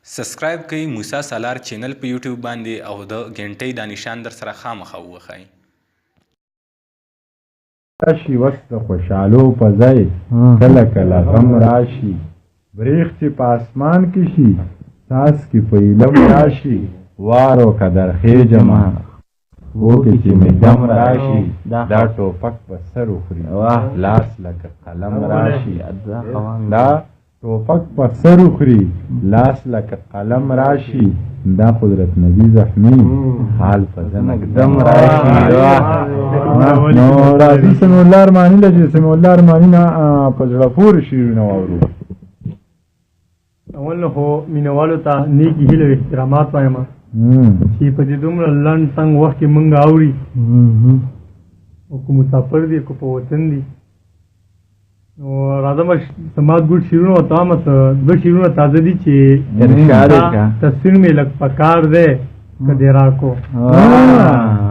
سبسکرایب کړئ موسی سالار چینل په یوټیوب باندې او د غنټۍ د نشان در سره خامخا ووهئ. راشي وخت د خوشحالو په ځای کله کله غم راشي بریښ چې په اسمان کې شي څاڅکي په علم راشي وارو که در خېجمه وکې چې مې دم راشي دا ټوپک په سر وخوري لاس لکه قلم راشي دا ټوپک په سر وخوري لاس لکه قلم راشي دا قدرت نبی زخمی حال په زنک دم راشي. نو راځي سمي الله ارماني له چې سمي الله ارماني نه په زړه پورې شعرونه واورو. اول خو مینوالو ته نیکې هیلې او احترامات وایم چې په دې دومره لنډ تنګ وخت کې مونږ اوري او که مسافر دي که په وطن دي نو راځم سماعت ګوډ شعرونه ورته وایم. دوه شعرونه تازه دي چې تصویر مې لږ پکار دی که دې راکو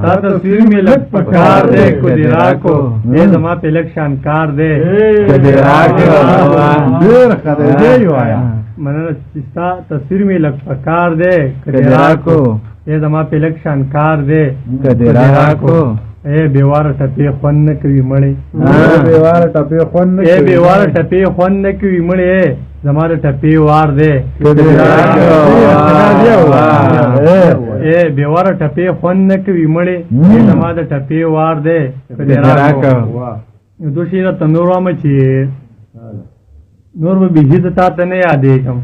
ستا تصویر مې لږ پکار دی که دې راکو ای زما پې لږ شانکار دی که دې راکو ډېر ښه دی دی وایه مننه چې ستا تصویر مې لږ پکار دی که دې راکو ای زما پې لږ شانکار دی که دې راکو ای بېواره ټپې خوند نه کوي مړې بېواره ټپې خوند نه ای بېواره ټپې خوند نه کوي مړې زما د ټپې وار دی ای بېواره ټپې خوند نه کوي مړې زما د ټپې وار دی که دې راکو. دو شعر ته نور وایم چې نور به بیخي زه تا ته نه یادېږم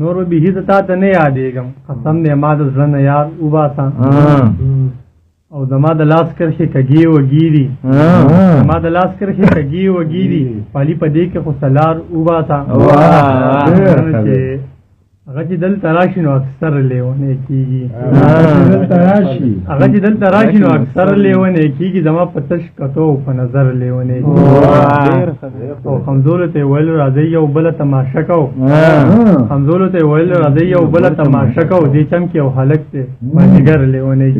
نور به بیخي زه تا ته نه یادېږم قسم دی ما د زړه نه یاد وباسه او زما د لاس کرښې کږې وږې دي زما د لاس کرښې کږې وږې دي پالي په دې کې خو سلار وباسه هغه چې دلته راشي نو اکثر لیونی کېږي هغه چې دلته راشي نو اکثر لیونی کېږي زما په تش کتو او په نظر لیونی کېږي او خمزولو ته یې ویل راځئ یو بله تماشه کوو خمزولو ته یې ویل راځئ یو بله تماشه کوو دې چم کې یو هلک دی مازدیګر لیونی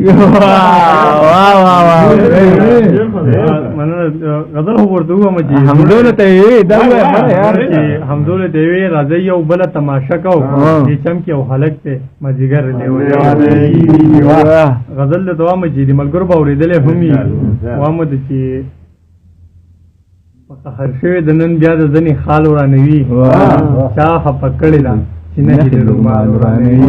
مننه غزل خو ورته ووایم چې حمزولو ته یې ویې راځئ یو بله تماشه کوو دې چم کې یو هلک دی مازدیګر لیونی غزل درته وایم چې د ملګرو به اورېدلی هم وي وایم د چې په قهر شوې د نن بیا د ځنې خال ورانوي چا خفه کړې ده چې نهې د رومال ورانوي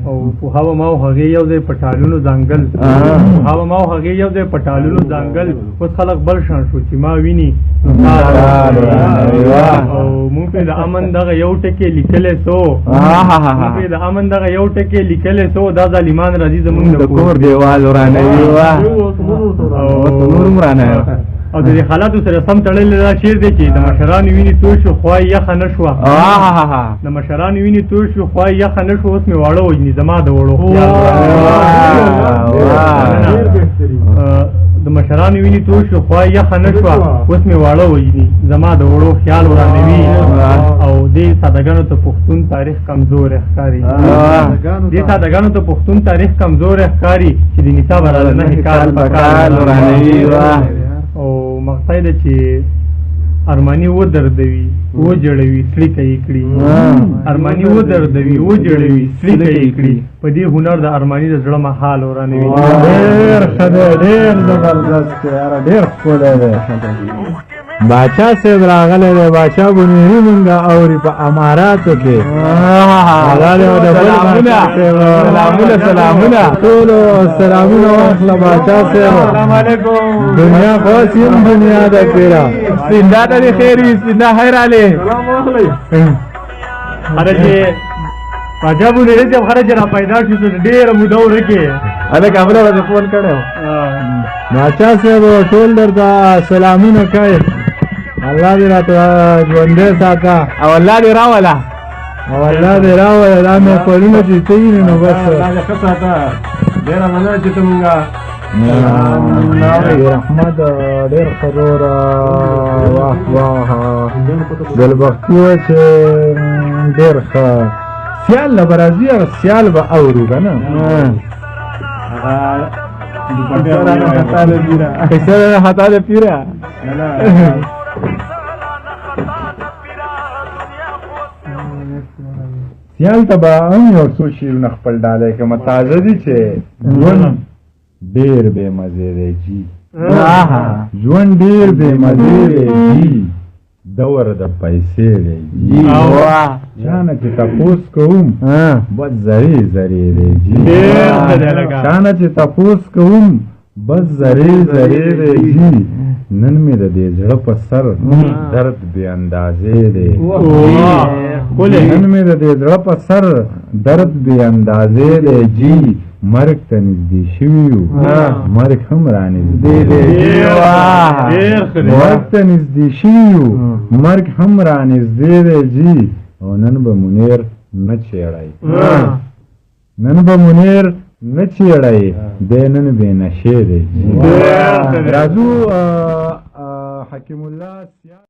او پوهه به ما او هغې یو ځای په ټالونو ځانګل پوهه به ما او هغې یو ځای په ټالونو ځانګل اوس خلک بل شان شو چې ما ویني او مونږ پرې د امن دغه یو ټکې لیکلی سو مونږ پرې د امن دغه یو ټکې لیکلی سو دا ظالمان راځي زمونږ د کور دیوال ورانوي او د دې حالاتو سره سم تړلی دا شعر دی چې د مشرانو وینې توی شو خوا یې یخه نه شوه د مشرانو وینې توی شو خوا یې یخه نه شوه اوس مې واړه وژني زما د وړو د مشرانو وینې توی شو خوا یې یخه نه شوه اوس مې واړه وژني زما د وړو خیال ورانوي او دې سادهګانو ته پښتون تاریخ کمزوری ښکاري دې سادهګانو ته پښتون تاریخ کمزوری ښکاري چې د نصاب راله نهې کال په کال ورانوي او مقصد ده چې ارماني ودردوي وجړوي سلیکه یې کړي ارماني ودردوي وجړوي سلیکه یې کړي په دې هنر د ارماني د زړه محال ورانوي. ډېر ښه دی ډېر زبردست دی یاره ډېر ښکلی دی. باچا صاحب راغلی دی باچا بنیري مونږ اوري په اماراتو کې سلامونه ټولو سلامونه واخله باچا صاحب دنیا خاص یم دنیا د پیرا سپیندا ته دې خیر وي سپیندا خیر علی هره چې باچا بنیري صاحب هره چې را پیدا شي نو ډېره موده ورکې هلکه همدا به فون کړی باچا صاحب ټول درته سلامونه کوي الله دې راته ژوندی ساته او الله دې راوله او الله دې راوله دا مې پلونه چې ته یې نو بس الله ښه ساته ډېره مننه چې ته مونږ رحمت ډېر ښه وروره واه واه ګلبختي وه چې ډېر ښه سیال له به راځي هغه سیال به اورو که نه کیسه ده خطا ده پیره سیال ته به هم یو څو شعرونه خپل ډالۍ کړم تازه دي چې ژوند ډېر بې مزې دی جي ژوند ډېر بې مزې دی جي دور د پیسې دی جي چانه چې تپوس کوم بس زرې زرې دی جي چانه چې تپوس کوم بس زرې زرې دی جي نن مې د دې زړه په سر درد بې اندازې دی نن مې د دې زړه په سر درد بې اندازې دی جي مرګ ته نږدې شوي یو مرګ هم را نږدې دی مرګ ته نږدې شوي یو مرګ هم را نږدې دی جي او نن به منیر نه چېړی نن به منیر نه چېړی دی نن بې نشې دی راځو حکیم الله